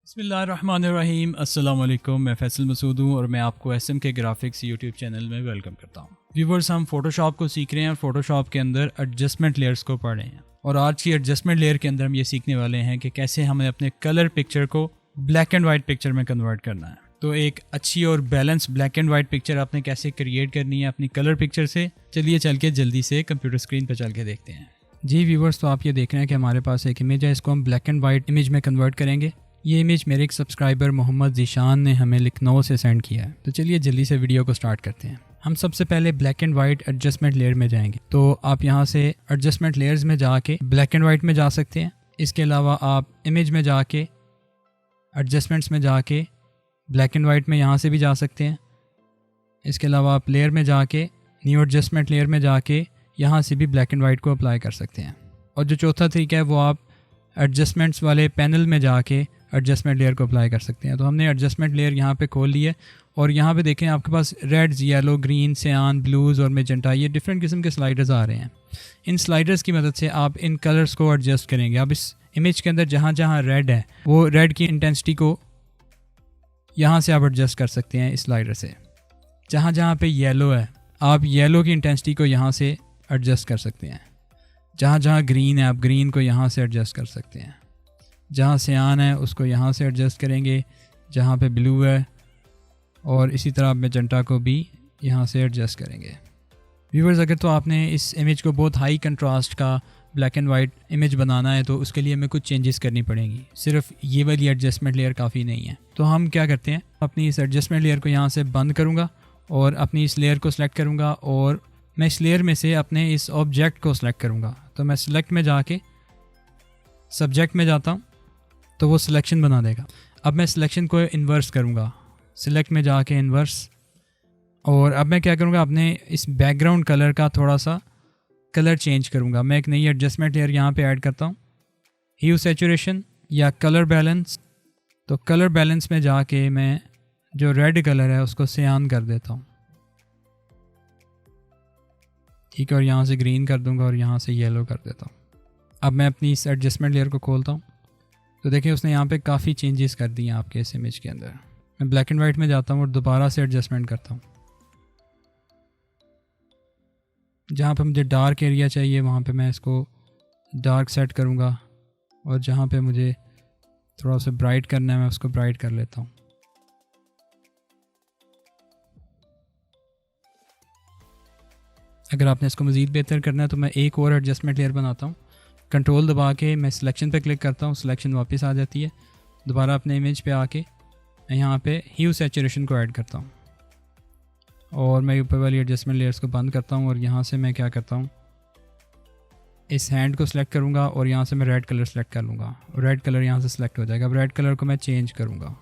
बिस्मिल्लाहिर्रहमानिर्रहीम। अस्सलाम वालेकुम। मैं फैसल मसूद हूँ और मैं आपको एसएम के ग्राफिक्स यूट्यूब चैनल में वेलकम करता हूँ। व्यूवर्स, हम फोटोशॉप को सीख रहे हैं और फोटोशॉप के अंदर एडजस्टमेंट लेयर्स को पढ़ रहे हैं और आज की एडजस्टमेंट लेयर के अंदर हम ये सीखने वाले हैं कि कैसे हमें अपने कलर पिक्चर को ब्लैक एंड वाइट पिक्चर में कन्वर्ट करना है। तो एक अच्छी और balance black and white picture आपने कैसे क्रिएट करनी है अपनी कलर पिक्चर से, चलिए चल के जल्दी से कंप्यूटर स्क्रीन पर चल के देखते हैं। जी व्यूवर्स, तो आप ये देख रहे हैं कि हमारे पास एक इमेज है, इसको हम ब्लैक एंड वाइट इमेज में कन्वर्ट करेंगे। ये इमेज मेरे एक सब्सक्राइबर मोहम्मद ज़ीशान ने हमें लखनऊ से सेंड किया है। तो चलिए जल्दी से वीडियो को स्टार्ट करते हैं। हम सबसे पहले black and white adjustment layer में जाएंगे। तो आप यहाँ से एडजस्टमेंट लेयर्स में जाके ब्लैक एंड वाइट में जा सकते हैं। इसके अलावा आप इमेज में जाके एडजस्टमेंट्स में जाके ब्लैक एंड वाइट में यहाँ से भी जा सकते हैं। इसके अलावा आप लेयर में जाके न्यू एडजस्टमेंट लेयर में जाके यहाँ से भी ब्लैक एंड वाइट को अप्लाई कर सकते हैं। और जो चौथा तरीका है वो आप एडजस्टमेंट्स वाले पैनल में जाके एडजस्टमेंट लेयर को अप्लाई कर सकते हैं। तो हमने एडजस्टमेंट लेयर यहाँ पे खोल ली है और यहाँ पे देखें आपके पास रेड्स, येलो, ग्रीन, सियान, ब्लूज़ और मेजेंटा, ये डिफरेंट किस्म के स्लाइडर्स आ रहे हैं। इन स्लाइडर्स की मदद से आप इन कलर्स को एडजस्ट करेंगे। आप इस इमेज के अंदर जहाँ जहाँ रेड है वो रेड की इंटेंसिटी को यहाँ से आप एडजस्ट कर सकते हैं इस स्लाइडर से। जहाँ जहाँ पे येलो है आप येलो की इंटेंसिटी को यहाँ से एडजस्ट कर सकते हैं। जहाँ जहाँ ग्रीन है आप ग्रीन को यहाँ से एडजस्ट कर सकते हैं। जहाँ सियान है उसको यहाँ से एडजस्ट करेंगे, जहाँ पे ब्लू है, और इसी तरह आप मेजेंटा को भी यहाँ से एडजस्ट करेंगे। व्यूवर्स, अगर तो आपने इस इमेज को बहुत हाई कंट्रास्ट का ब्लैक एंड वाइट इमेज बनाना है तो उसके लिए हमें कुछ चेंजेस करनी पड़ेंगी। सिर्फ ये वाली एडजस्टमेंट लेयर काफ़ी नहीं है। तो हम क्या करते हैं, अपनी इस एडजस्टमेंट लेयर को यहाँ से बंद करूँगा और अपनी इस लेयर को सिलेक्ट करूँगा और मैं इस लेयर में से अपने इस ऑब्जेक्ट को सिलेक्ट करूँगा। तो मैं सिलेक्ट में जाके सब्जेक्ट में जाता हूँ तो वो सिलेक्शन बना देगा। अब मैं सिलेक्शन को इन्वर्स करूँगा, सिलेक्ट में जाके इन्वर्स, और अब मैं क्या करूँगा, अपने इस बैकग्राउंड कलर का थोड़ा सा कलर चेंज करूँगा। मैं एक नई एडजस्टमेंट लेयर यहाँ पे ऐड करता हूँ, ह्यू सैचुरेशन या कलर बैलेंस। तो कलर बैलेंस में जाके मैं जो रेड कलर है उसको सियान कर देता हूँ, ठीक है, और यहाँ से ग्रीन कर दूँगा और यहाँ से येलो कर देता हूँ। अब मैं अपनी इस एडजस्टमेंट लेयर को खोलता हूँ तो देखिए उसने यहाँ पे काफ़ी चेंजेस कर दिए हैं आपके इस इमेज के अंदर। मैं ब्लैक एंड वाइट में जाता हूँ और दोबारा से एडजस्टमेंट करता हूँ। जहाँ पे मुझे डार्क एरिया चाहिए वहाँ पे मैं इसको डार्क सेट करूँगा और जहाँ पे मुझे थोड़ा सा ब्राइट करना है मैं उसको ब्राइट कर लेता हूँ। अगर आपने इसको मज़ीद बेहतर करना है तो मैं एक और एडजस्टमेंट लेयर बनाता हूँ। कंट्रोल दबा के मैं सिलेक्शन पे क्लिक करता हूँ, सिलेक्शन वापस आ जाती है। दोबारा अपने इमेज पे आके मैं यहाँ पे ह्यू सैचुरेशन को ऐड करता हूँ और मैं ऊपर वाली एडजस्टमेंट लेयर्स को बंद करता हूँ और यहाँ से मैं क्या करता हूँ, इस हैंड को सिलेक्ट करूँगा और यहाँ से मैं रेड कलर सेलेक्ट कर लूँगा और रेड कलर यहाँ से सिलेक्ट हो जाएगा। अब रेड कलर को मैं चेंज करूँगा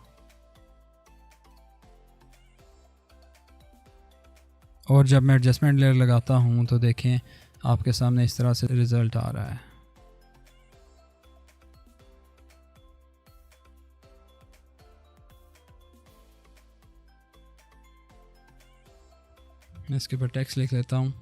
और जब मैं एडजस्टमेंट लेयर लगाता हूँ तो देखें आपके सामने इस तरह से रिज़ल्ट आ रहा है। मैं इसके ऊपर टेक्स्ट लिख लेता हूँ।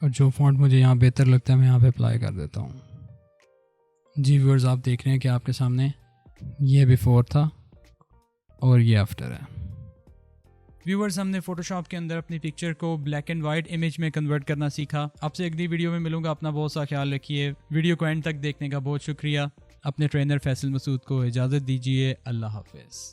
और जो फॉन्ट मुझे यहाँ बेहतर लगता है मैं यहाँ पे अप्लाई कर देता हूँ। जी व्यूअर्स, आप देख रहे हैं कि आपके सामने ये बिफोर था और ये आफ्टर है। व्यूअर्स, हमने फोटोशॉप के अंदर अपनी पिक्चर को ब्लैक एंड वाइट इमेज में कन्वर्ट करना सीखा। आपसे अगली वीडियो में मिलूंगा। अपना बहुत सा ख्याल रखिए। वीडियो को एंड तक देखने का बहुत शुक्रिया। अपने ट्रेनर फैसल मसूद को इजाज़त दीजिए। अल्लाह हाफिज़।